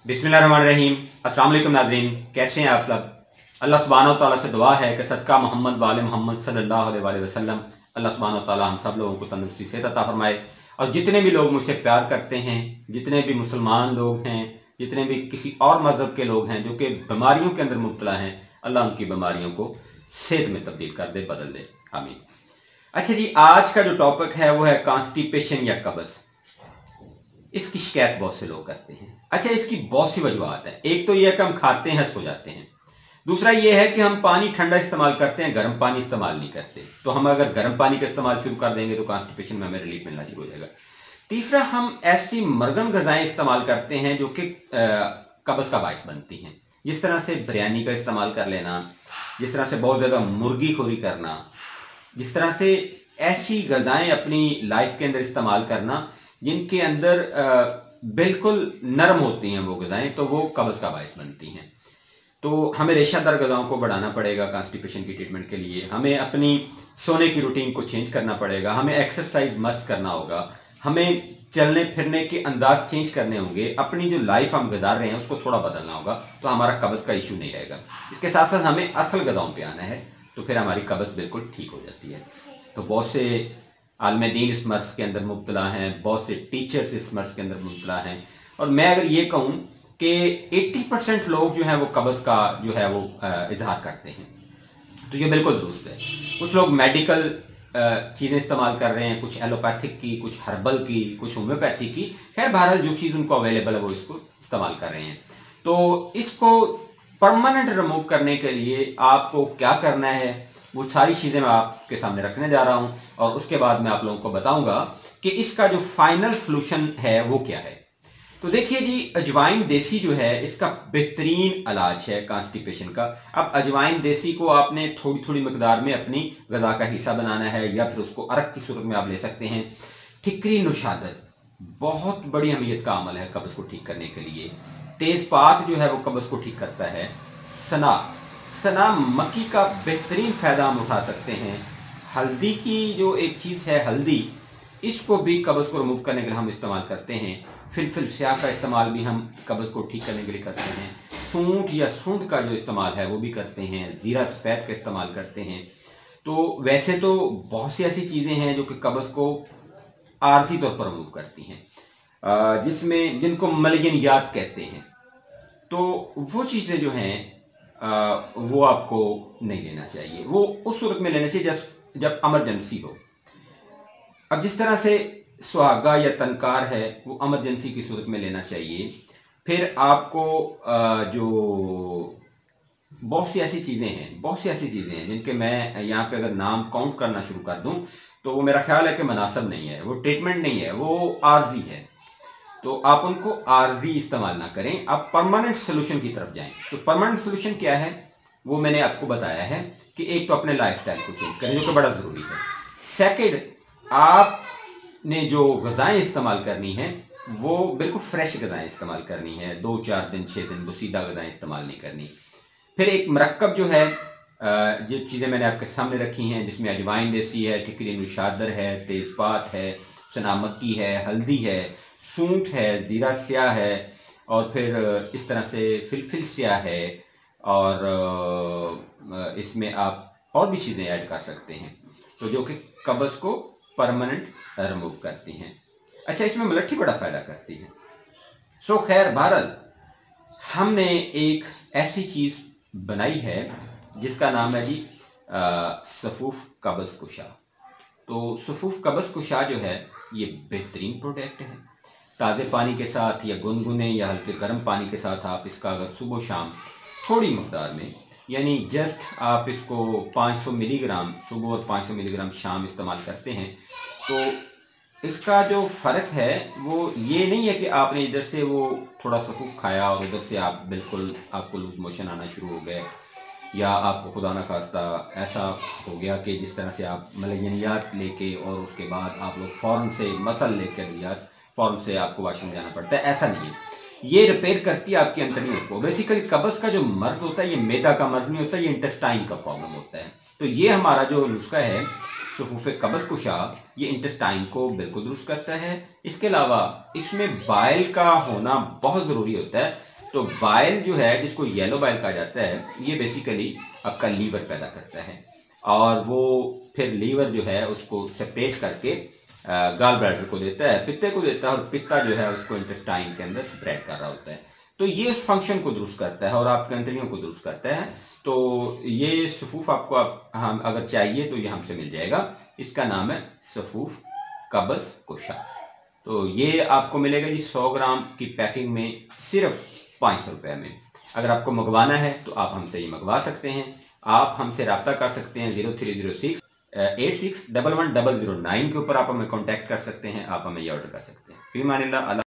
बिस्मिल्लाहिर्रहमानिर्रहीम। अस्सलाम वालेकुम नाज़रीन, कैसे हैं आप सब। अल्लाह सुब्हानहू व तआला से दुआ है कि सदका मोहम्मद वाले मोहम्मद सल्लल्लाहु अलैहि वसल्लम अल्लाह सुब्हानहू व तआला हम सब लोगों को तंदुरुस्ती सेहत अता फरमाए। और जितने भी लोग मुझसे प्यार करते हैं, जितने भी मुसलमान लोग हैं, जितने भी किसी और मज़हब के लोग हैं जो कि बीमारियों के अंदर मुब्तला हैं, अल्लाह उनकी बीमारियों को सेहत में तब्दील कर दे, बदल दे, आमीन। अच्छा जी, आज का जो टॉपिक है वो है कॉन्स्टिपेशन या कब्ज़। इसकी शिकायत बहुत से लोग करते हैं। अच्छा, इसकी बहुत सी वजूहत है। एक तो यह है कि हम खाते हैं, सो जाते हैं। दूसरा यह है कि हम पानी ठंडा इस्तेमाल करते हैं, गर्म पानी इस्तेमाल नहीं करते। तो हम अगर गर्म पानी का इस्तेमाल शुरू कर देंगे तो कॉन्स्टिपेशन में हमें रिलीफ मिलना शुरू हो जाएगा। तीसरा, हम ऐसी मरगन गजाएं इस्तेमाल करते हैं जो कि कब्ज़ का बायस बनती हैं। जिस तरह से बिरयानी का इस्तेमाल कर लेना, जिस तरह से बहुत ज़्यादा मुर्गी खोरी करना, जिस तरह से ऐसी गजाएं अपनी लाइफ के अंदर इस्तेमाल करना जिनके अंदर बिल्कुल नरम होती हैं वो गजाएं, तो वो कब्ज़ का बायस बनती हैं। तो हमें रेशादार गजाओं को बढ़ाना पड़ेगा कॉन्स्टिपेशन की ट्रीटमेंट के लिए। हमें अपनी सोने की रूटीन को चेंज करना पड़ेगा, हमें एक्सरसाइज मस्ट करना होगा, हमें चलने फिरने के अंदाज चेंज करने होंगे, अपनी जो लाइफ हम गुजार रहे हैं उसको थोड़ा बदलना होगा, तो हमारा कब्ज़ का इशू नहीं रहेगा। इसके साथ साथ हमें असल गजाओं पे आना है, तो फिर हमारी कब्ज़ बिल्कुल ठीक हो जाती है। तो बहुत से आलम दीन इस मर्ज़ के अंदर मुब्तला हैं, बहुत से टीचर्स इस मर्ज़ के अंदर मुब्तला हैं। और मैं अगर ये कहूँ कि 80% लोग जो हैं वो कब्ज़ का जो है वो इजहार करते हैं, तो ये बिल्कुल दुरुस्त है। कुछ लोग मेडिकल चीज़ें इस्तेमाल कर रहे हैं, कुछ एलोपैथिक की, कुछ हर्बल की, कुछ होम्योपैथी की। खैर बहरहाल जो चीज़ उनको अवेलेबल है वो इसको इस्तेमाल कर रहे हैं। तो इसको परमानेंट रिमूव करने के लिए आपको क्या करना है, वो सारी चीज़ें मैं आपके सामने रखने जा रहा हूं। और उसके बाद मैं आप लोगों को बताऊंगा कि इसका जो फाइनल सॉल्यूशन है वो क्या है। तो देखिए जी, अजवाइन देसी जो है इसका बेहतरीन इलाज है कॉन्स्टिपेशन का। अब अजवाइन देसी को आपने थोड़ी थोड़ी मकदार में अपनी गजा का हिस्सा बनाना है, या फिर उसको अरक की सूरत में आप ले सकते हैं। ठिकरी नुशादत बहुत बड़ी अहमियत का अमल है कब्ज़ को ठीक करने के लिए। तेज़पात जो है वो कब्ज़ को ठीक करता है। सना सना मक्की का बेहतरीन फ़ायदा हम उठा सकते हैं। हल्दी की जो एक चीज़ है हल्दी, इसको भी कब्ज़ को रिमूव करने के लिए हम इस्तेमाल करते हैं। फिलफिल स्याह का इस्तेमाल भी हम कब्ज़ को ठीक करने के लिए करते हैं। सूंठ या सूंड का जो इस्तेमाल है वो भी करते हैं। ज़ीरा सफ़ेद का इस्तेमाल करते हैं। तो वैसे तो बहुत सी ऐसी चीज़ें हैं जो कि कब्ज़ को आर्जी तौर पर रिमूव करती हैं, जिसमें जिनको मलयनियात कहते हैं। तो वो चीज़ें जो हैं वो आपको नहीं लेना चाहिए। वो उस सूरत में लेना चाहिए जब इमरजेंसी हो। अब जिस तरह से सुहागा या तनकार है वो इमरजेंसी की सूरत में लेना चाहिए। फिर आपको जो बहुत सी ऐसी चीज़ें हैं जिनके मैं यहाँ पे अगर नाम काउंट करना शुरू कर दूँ तो वो मेरा ख्याल है कि मुनासिब नहीं है, वो ट्रीटमेंट नहीं है, वो आर्जी है। तो आप उनको आर्जी इस्तेमाल ना करें, आप परमानेंट सोल्यूशन की तरफ जाएं। तो परमानेंट सोल्यूशन क्या है वो मैंने आपको बताया है कि एक तो अपने लाइफस्टाइल को चेंज करें, जो कि बड़ा ज़रूरी है। सेकंड, आपने जो गज़ाएं इस्तेमाल करनी है वो बिल्कुल फ्रेश गज़ाएं इस्तेमाल करनी है। 2-4 दिन 6 दिन बुसीदा गज़ाएं इस्तेमाल नहीं करनी। फिर एक मरकब जो है, जो चीज़ें मैंने आपके सामने रखी हैं, जिसमें अजवाइन देसी है, ठिकरी नुशादर है, तेज़पात है, सना मक्की है, हल्दी है, सूंठ है, ज़ीरा स्याह है, और फिर इस तरह से फिलफिल स्याह है, और इसमें आप और भी चीज़ें ऐड कर सकते हैं, तो जो कि कब्ज़ को परमानेंट रिमूव करती हैं। अच्छा, इसमें मलट्ठी बड़ा फ़ायदा करती है। सो खैर बहरहाल हमने एक ऐसी चीज़ बनाई है जिसका नाम है जी सफूफ कब्ज़ कुशा। तो सफूफ कब्ज़ कुशा जो है ये बेहतरीन प्रोडक्ट है। ताज़े पानी के साथ या गुनगुने या हल्के गर्म पानी के साथ आप इसका अगर सुबह शाम थोड़ी मकदार में, यानी जस्ट आप इसको 500 मिलीग्राम सुबह और 500 मिलीग्राम शाम इस्तेमाल करते हैं, तो इसका जो फ़र्क है वो ये नहीं है कि आपने इधर से वो थोड़ा सफूफ खाया और उधर से आप बिल्कुल आपको लूज मोशन आना शुरू हो गए, या आपको खुदा न खास्ता ऐसा हो गया कि जिस तरह से आप मलयनियात लेके और उसके बाद आप लोग फ़ौरन से मसल लेकर अद्वियात फ़ौरन से आपको वाशरूम जाना पड़ता है। ऐसा नहीं है। ये रिपेयर करती है आपकी अंतड़ियों को। बेसिकली कब्ज़ का जो मर्ज़ होता है ये मैदा का मर्ज़ नहीं होता, ये इंटेस्टाइन का प्रॉब्लम होता है। तो ये हमारा जो नुस्खा है सफूफ़े कब्ज़ कुशा, ये इंटेस्टाइन को बिल्कुल दुरुस्त करता है। इसके अलावा इसमें बाइल का होना बहुत ज़रूरी होता है। तो बाइल जो है, जिसको येलो बाइल कहा जाता है, ये बेसिकली आपका लीवर पैदा करता है और वो फिर लीवर जो है उसको सेपरेट करके गाल ब्लैडर को देता है, पित्ते को देता है, और पित्ता जो है उसको इंटेस्टाइन के अंदर स्प्रेड कर रहा होता है। तो ये उस फंक्शन को दुरुस्त करता है और आपके अंतड़ियों को दुरुस्त करता है। तो ये सफूफ आपको हम अगर चाहिए तो ये हमसे मिल जाएगा। इसका नाम है सफूफ कब्ज़ कुशा। तो ये आपको मिलेगा जी 100 ग्राम की पैकिंग में सिर्फ 500 रुपये में। अगर आपको मंगवाना है तो आप हमसे ये मंगवा सकते हैं। आप हमसे रब्ता कर सकते हैं 0306 86111009 के ऊपर आप हमें कॉन्टैक्ट कर सकते हैं। आप हमें ये ऑर्डर कर सकते हैं। फी मानिल्लाह।